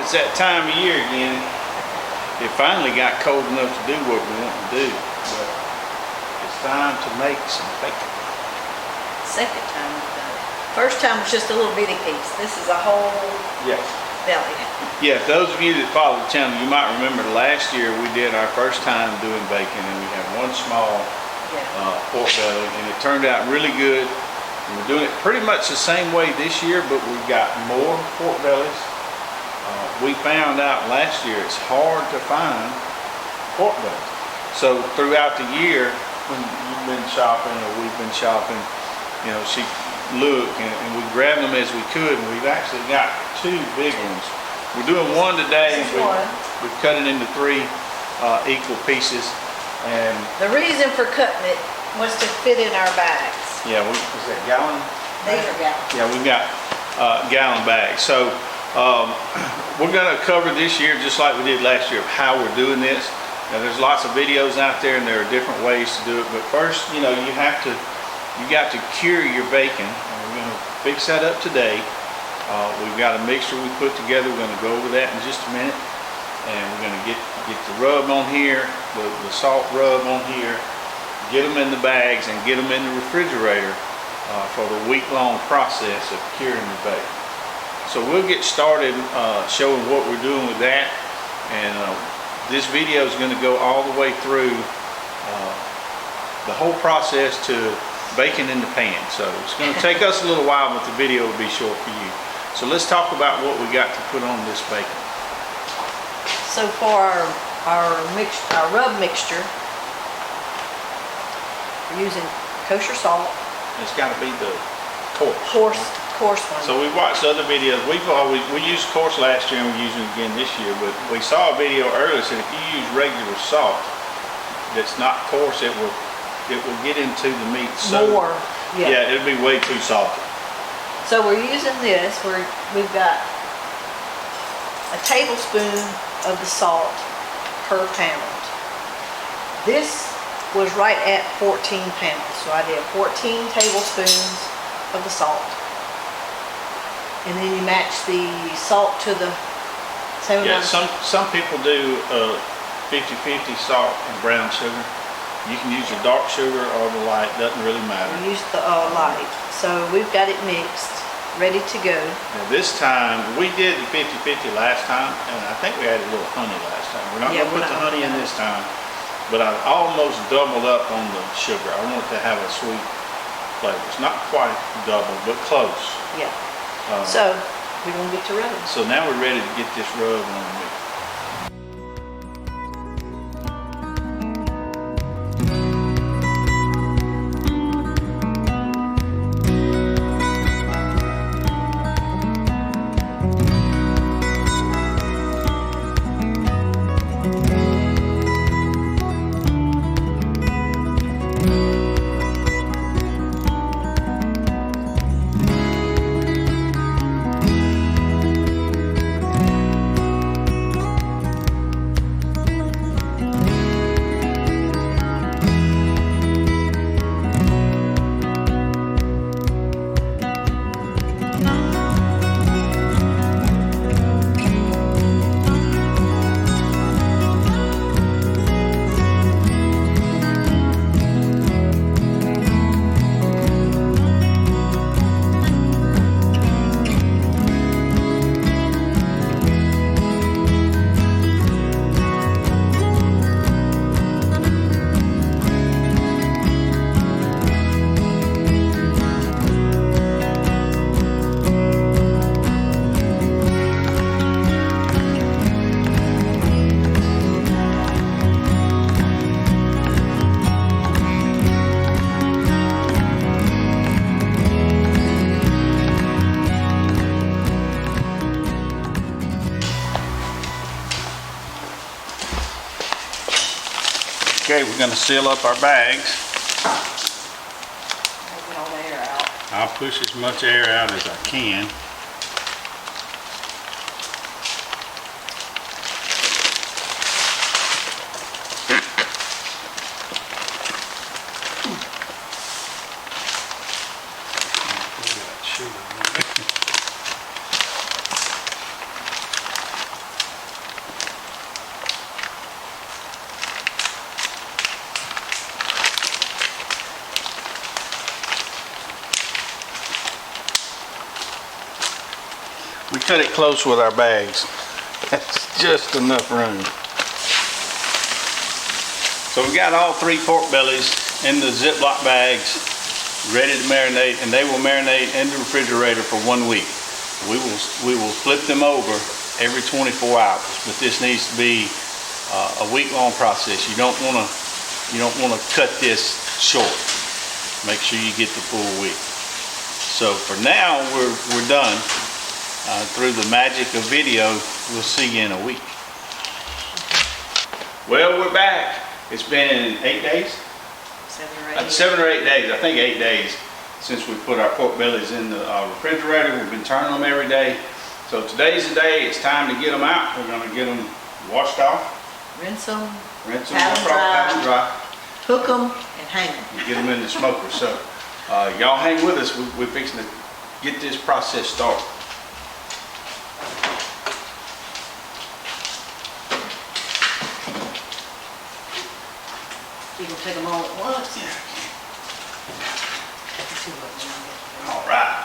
it's that time of year again. It finally got cold enough to do what we want to do. But it's time to make some bacon. Second time we've done it. First time was just a little bitty piece. This is a whole belly. Yeah, those of you that follow the channel, you might remember last year we did our first time doing bacon, and we had one small pork belly, and it turned out really good. And we're doing it pretty much the same way this year, but we've got more pork bellies. We found out last year it's hard to find pork bellies. So throughout the year, when you've been shopping or we've been shopping, you know, she looked and we grabbed them as we could, and we've actually got 2 big ones. We're doing one today, and we've cut it into 3 equal pieces. And the reason for cutting it was to fit in our bags. Yeah, is that gallon? These are gallons. Yeah, we've got gallon bags. So we're going to cover this year just like we did last year of how we're doing this. Now, there's lots of videos out there, and there are different ways to do it. But first, you know, you got to cure your bacon, and we're going to fix that up today. We've got a mixture we put together. We're going to go over that in just a minute, and we're going to get the rub on here, the salt rub on here, get them in the bags, and get them in the refrigerator for the week-long process of curing the bacon. So we'll get started showing what we're doing with that, and this video is going to go all the way through the whole process to bacon in the pan. So it's going to take us a little while, but the video will be short for you. So let's talk about what we got to put on this bacon. So for our rub mixture, we're using kosher salt. It's got to be the coarse one. So we watched other videos. We used coarse last year, and we're using it again this year. But we saw a video earlier that if you use regular salt that's not coarse, it will get into the meat. So more. Yeah, it'll be way too salty. So we're using this. We've got a tablespoon of the salt per pound. This was right at 14 pounds. So I did 14 tablespoons of the salt. And then you match the salt to the same amount. Some people do 50-50 salt and brown sugar. You can use the dark sugar or the light, doesn't really matter. We use the light. So we've got it mixed, ready to go. Now this time, we did the 50-50 last time, and I think we added a little honey last time. We're not going to put the honey in this time, but I almost doubled up on the sugar. I want it to have a sweet flavor. It's not quite double, but close. Yeah. So we're going to get to rubbing. So now we're ready to get this rub on the meat. Okay, we're going to seal up our bags. Get all the air out. I'll push as much air out as I can. cut it close with our bags. That's just enough room. So we got all 3 pork bellies in the Ziploc bags, ready to marinate, and they will marinate in the refrigerator for 1 week. We will flip them over every 24 hours, but this needs to be a week-long process. You don't want to cut this short. Make sure you get the full week. So for now, we're done. Through the magic of video, we'll see you in a week. Well, we're back. It's been 8 days? 7 or 8 days. I think 8 days since we put our pork bellies in the refrigerator. We've been turning them every day. So today's the day. It's time to get them out. We're going to get them washed off. Rinse them, pat them dry, hook them, and hang them. And get them in the smoker. So y'all hang with us. We're fixing to get this process started. You can take them all at once. Yeah. All right.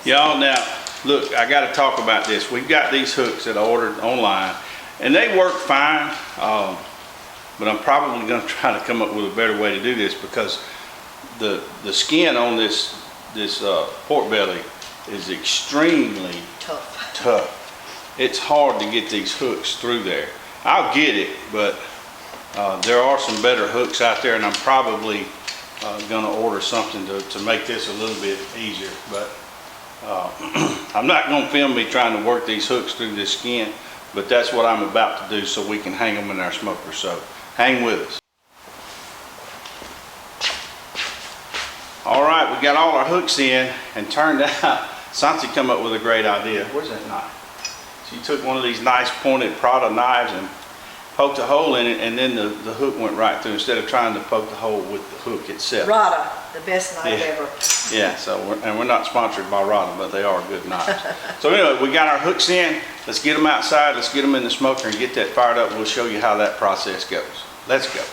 Y'all, now look, I got to talk about this. We've got these hooks that I ordered online, and they work fine, but I'm probably going to try to come up with a better way to do this, because the skin on this pork belly is extremely tough. It's hard to get these hooks through there. I'll get it, but there are some better hooks out there, and I'm probably going to order something to make this a little bit easier. But I'm not going to film me trying to work these hooks through this skin, but that's what I'm about to do so we can hang them in our smoker. So hang with us. All right, we got all our hooks in, and turned out Santi come up with a great idea. Where's that knife? She took one of these nice pointed Prada knives and poked a hole in it, and then the hook went right through instead of trying to poke the hole with the hook itself. Prada, the best knife ever. Yeah, so we're not sponsored by Prada, but they are good knives. So anyway, we got our hooks in. Let's get them outside. Let's get them in the smoker and get that fired up. We'll show you how that process goes. Let's go.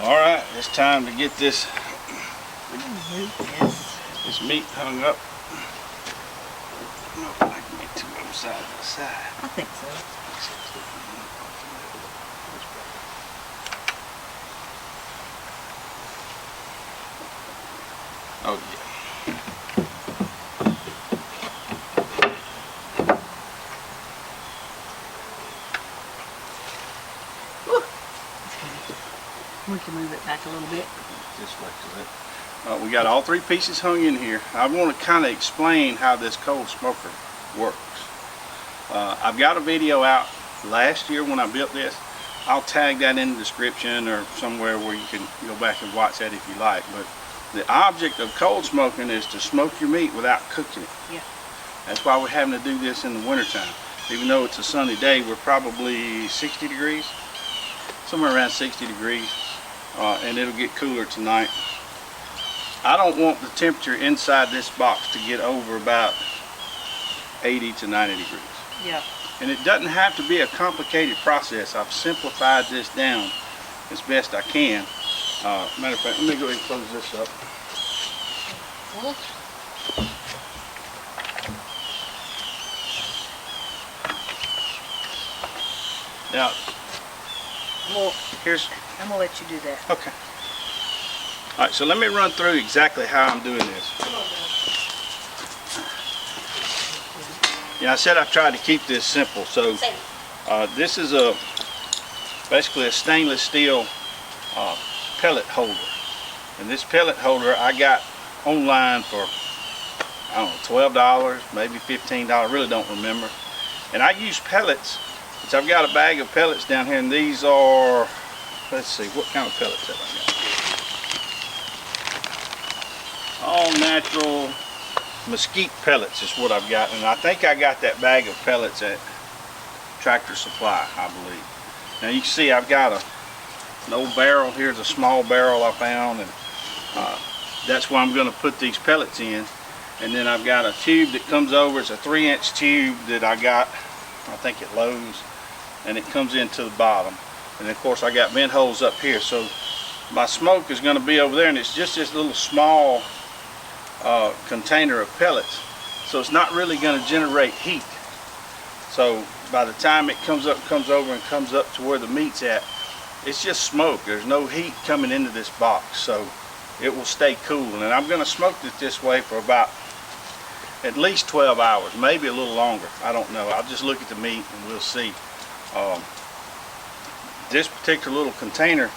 All right, it's time to get this meat hung up. I don't know if I can get two of them side by side. I think so. Oh yeah. Woo. We can move it back a little bit. This way, we got all three pieces hung in here. I want to kind of explain how this coal smoker works. I've got a video out last year when I built this. I'll tag that in the description or somewhere where you can go back and watch that if you like. But the object of cold smoking is to smoke your meat without cooking it. Yeah. That's why we're having to do this in the wintertime. Even though it's a sunny day, we're probably 60 degrees, somewhere around 60 degrees, and it'll get cooler tonight. I don't want the temperature inside this box to get over about 80 to 90 degrees. Yeah. And it doesn't have to be a complicated process. I've simplified this down as best I can. Matter of fact, let me go ahead and close this up. Now, I'm gonna let you do that. Okay. All right, so let me run through exactly how I'm doing this. Yeah, I said I tried to keep this simple. So this is basically a stainless steel pellet holder. And this pellet holder I got online for, I don't know, $12, maybe $15, I really don't remember. And I use pellets, which I've got a bag of pellets down here, and these are, let's see, what kind of pellets have I got? All natural mesquite pellets is what I've got, and I think I got that bag of pellets at Tractor Supply, I believe. Now you can see I've got an old barrel. Here's a small barrel I found, and that's where I'm going to put these pellets in. And then I've got a tube that comes over. It's a 3-inch tube that I got, I think at Lowe's, and it comes into the bottom. And of course I got vent holes up here, so my smoke is going to be over there, and it's just this little small container of pellets, so it's not really going to generate heat. So by the time it comes over and comes up to where the meat's at, it's just smoke. There's no heat coming into this box, so it will stay cool. And I'm going to smoke it this way for about at least 12 hours, maybe a little longer. I don't know. I'll just look at the meat and we'll see. This particular little container,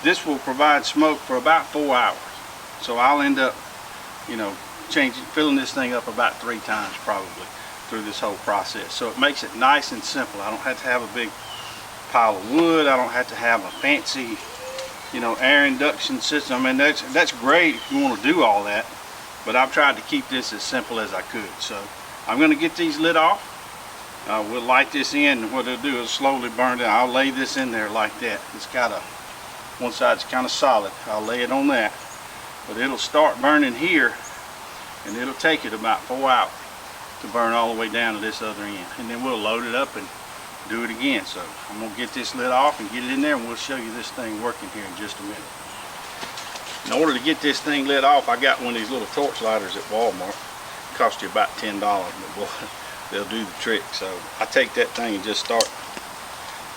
this will provide smoke for about 4 hours. So I'll end up, you know, filling this thing up about 3 times probably through this whole process. So it makes it nice and simple. I don't have to have a big pile of wood. I don't have to have a fancy, you know, air induction system. I mean, that's great if you want to do all that, but I've tried to keep this as simple as I could. So I'm going to get these lit off. We'll light this in, and what it'll do is slowly burn down. I'll lay this in there like that. It's got one side's kind of solid. I'll lay it on that, but it'll start burning here, and it'll take it about 4 hours to burn all the way down to this other end. And then we'll load it up and do it again. So I'm going to get this lit off and get it in there, and we'll show you this thing working here in just a minute. In order to get this thing lit off, I got one of these little torch lighters at Walmart. It cost you about $10, but boy, they'll do the trick. So I take that thing and just start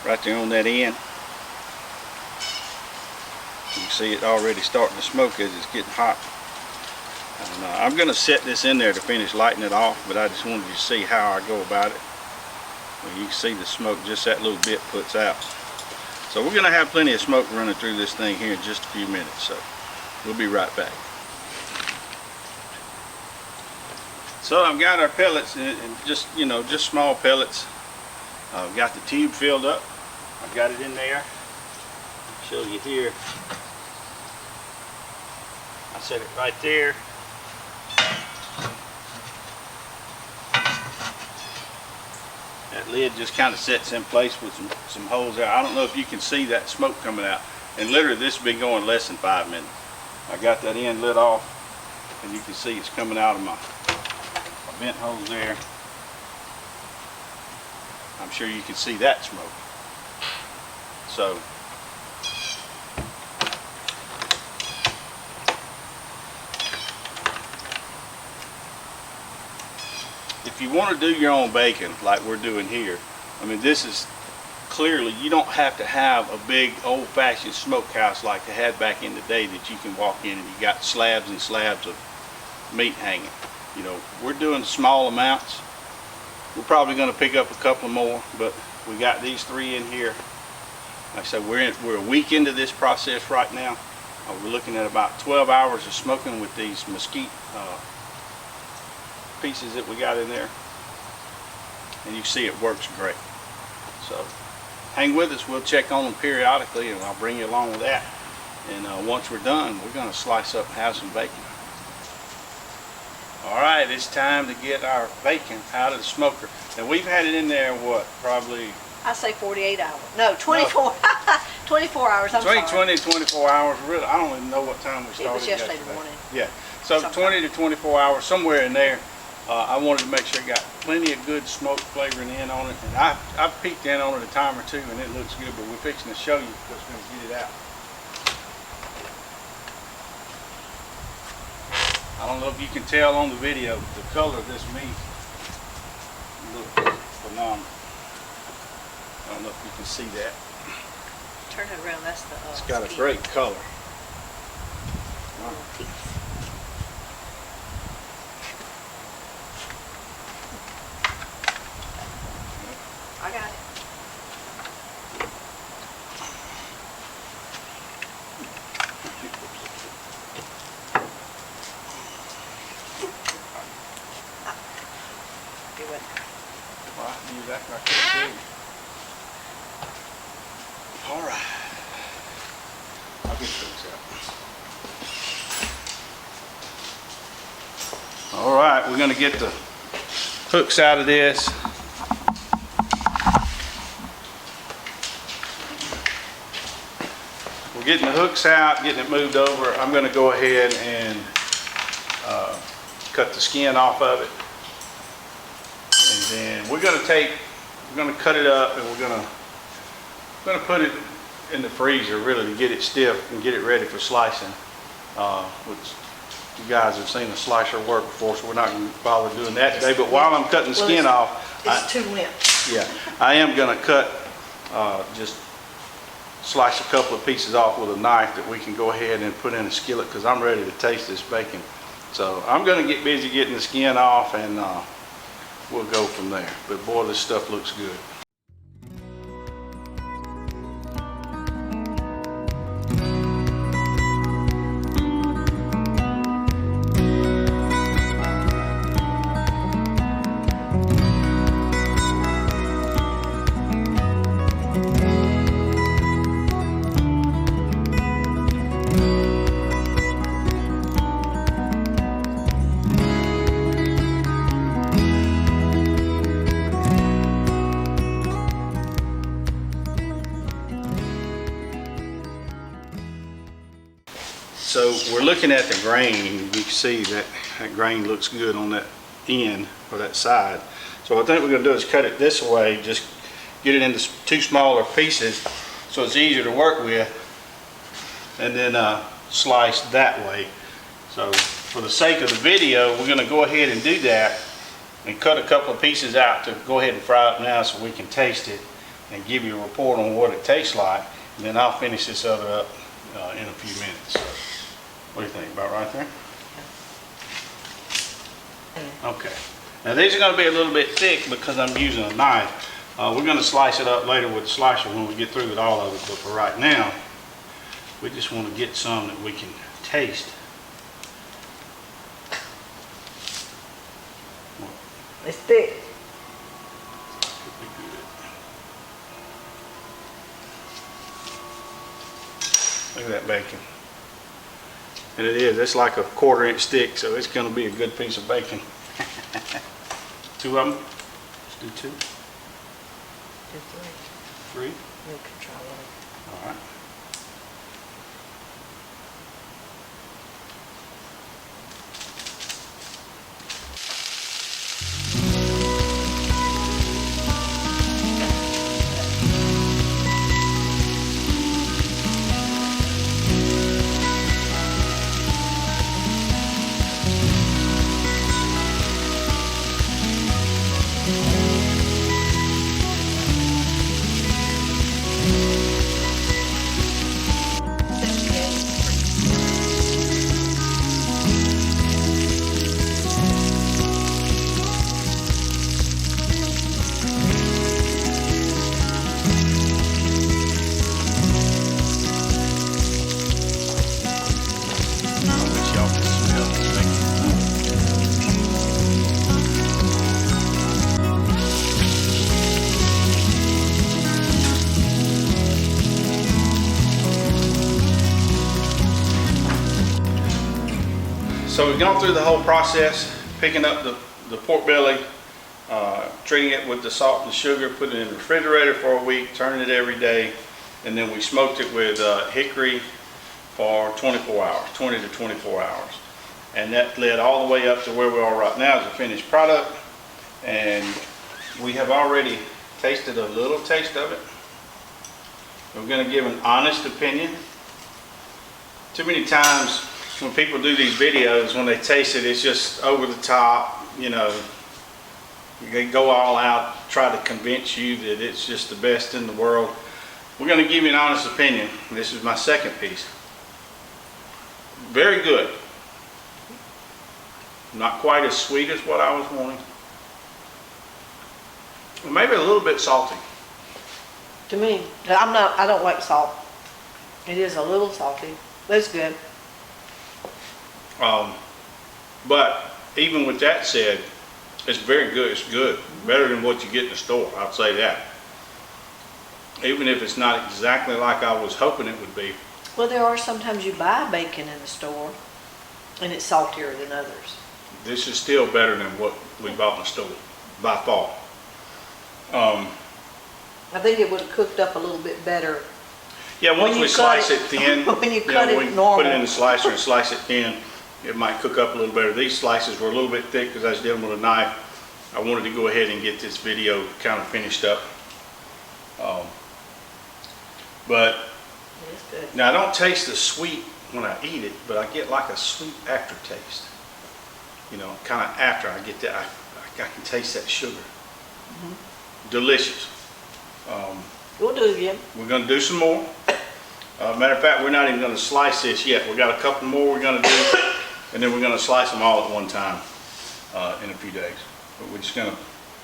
right there on that end. You can see it already starting to smoke as it's getting hot. And I'm going to set this in there to finish lighting it off, but I just wanted you to see how I go about it. Well, you can see the smoke just that little bit puts out. So we're going to have plenty of smoke running through this thing here in just a few minutes. So we'll be right back. So I've got our pellets, and just, you know, just small pellets. I've got the tube filled up. I've got it in there. I'll show you here. I set it right there. That lid just kind of sets in place with some holes there. I don't know if you can see that smoke coming out. And literally this has been going less than 5 minutes. I got that end lit off, and you can see it's coming out of my vent holes there. I'm sure you can see that smoke. So if you want to do your own bacon like we're doing here, I mean, this is clearly, you don't have to have a big old-fashioned smokehouse like they had back in the day that you can walk in and you got slabs and slabs of meat hanging. You know, we're doing small amounts. We're probably going to pick up a couple more, but we got these 3 in here. Like I said, we're a week into this process right now. We're looking at about 12 hours of smoking with these mesquite pieces that we got in there, and you see it works great. So hang with us. We'll check on them periodically, and I'll bring you along with that. And once we're done, we're going to slice up and have some bacon. All right, it's time to get our bacon out of the smoker. And we've had it in there, what, probably? I say 48 hours. No, 24. No. 24 hours. I'm sorry. 20 to 24 hours. Really, I don't even know what time we started. It was yesterday morning. Yeah. So sometime. 20 to 24 hours, somewhere in there. I wanted to make sure it got plenty of good smoke flavoring in on it. And I've peeked in on it a time or two, and it looks good, but we're fixing to show you what's going to get it out. I don't know if you can tell on the video, the color of this meat looks phenomenal. I don't know if you can see that. Turn it around, that's the it's got a great color. out. We're gonna get the hooks out of this. We're getting the hooks out, getting it moved over. I'm gonna go ahead and cut the skin off of it. And then we're gonna cut it up, and we're gonna put it in the freezer really to get it stiff and get it ready for slicing. Which you guys have seen a slicer work before, so we're not gonna bother doing that today. But while I'm cutting the skin off, It's too limp. yeah, I am gonna cut, just slice a couple of pieces off with a knife that we can go ahead and put in a skillet, because I'm ready to taste this bacon. So I'm gonna get busy getting the skin off, and we'll go from there. But boy, this stuff looks good. So we're looking at the grain, and you can see that grain looks good on that end or that side. So what I think we're going to do is cut it this way, just get it into two smaller pieces so it's easier to work with, and then slice that way. So for the sake of the video, we're going to go ahead and do that and cut a couple of pieces out to go ahead and fry it now so we can taste it and give you a report on what it tastes like. And then I'll finish this other up in a few minutes. So, what do you think? About right there? Okay. Now these are going to be a little bit thick because I'm using a knife. We're going to slice it up later with the slicer when we get through with all of it. But for right now, we just want to get some that we can taste. It's thick. Could be good. Look at that bacon. And it is, it's like a 1/4 inch thick, so it's going to be a good piece of bacon. Two of them? Let's do two. Do three. Three? You can try one. All right. So we've gone through the whole process, picking up the pork belly, treating it with the salt and sugar, putting it in the refrigerator for a week, turning it every day, and then we smoked it with hickory for 24 hours, 20 to 24 hours. And that led all the way up to where we are right now as a finished product. And we have already tasted a little taste of it. We're going to give an honest opinion. Too many times when people do these videos, when they taste it, it's just over the top, you know, they go all out, try to convince you that it's just the best in the world. We're going to give you an honest opinion. This is my second piece. Very good. Not quite as sweet as what I was wanting. Maybe a little bit salty. To me, I don't like salt. It is a little salty, but it's good. But even with that said, it's very good. It's good. Better than what you get in the store, I'd say that. Even if it's not exactly like I was hoping it would be. Well, there are sometimes you buy bacon in the store and it's saltier than others. This is still better than what we bought in the store, by far. I think it would have cooked up a little bit better. Yeah, once When we you cut slice it- it thin, when you cut we it put normal. it in the slicer and slice it thin, it might cook up a little better. These slices were a little bit thick because I was dealing with a knife. I wanted to go ahead and get this video kind of finished up. But It's good. now I don't taste the sweet when I eat it, but I get like a sweet aftertaste. You know, kind of after I get that, I can taste that sugar. Delicious. We'll do it again. We're going to do some more. Matter of fact, we're not even going to slice this yet. We got a couple more we're going to do, and then we're going to slice them all at one time in a few days. But we're just going to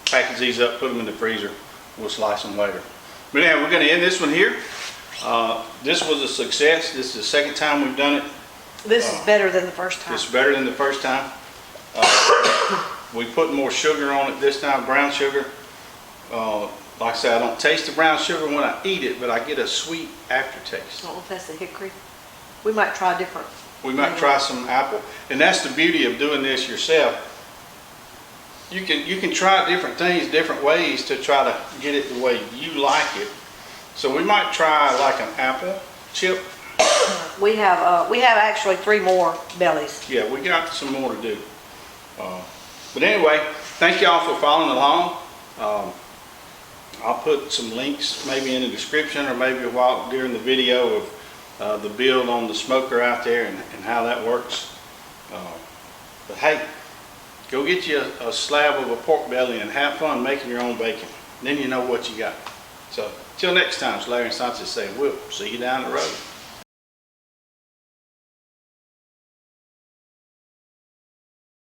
package these up, put them in the freezer. We'll slice them later. But anyway, we're going to end this one here. This was a success. This is the second time we've done it. This is better than the first time. It's better than the first time. We put more sugar on it this time, brown sugar. Like I said, I don't taste the brown sugar when I eat it, but I get a sweet aftertaste. I don't know if that's the hickory. We might try different. We might try some apple. And that's the beauty of doing this yourself. You can try different things, different ways to try to get it the way you like it. So we might try like an apple chip. We have actually 3 more bellies. Yeah, we got some more to do. But anyway, thank y'all for following along. I'll put some links maybe in the description or maybe while during the video of the build on the smoker out there and how that works. But hey, go get you a slab of a pork belly and have fun making your own bacon. Then you know what you got. So till next time, it's Larry and Sanchez saying we'll see you down the road.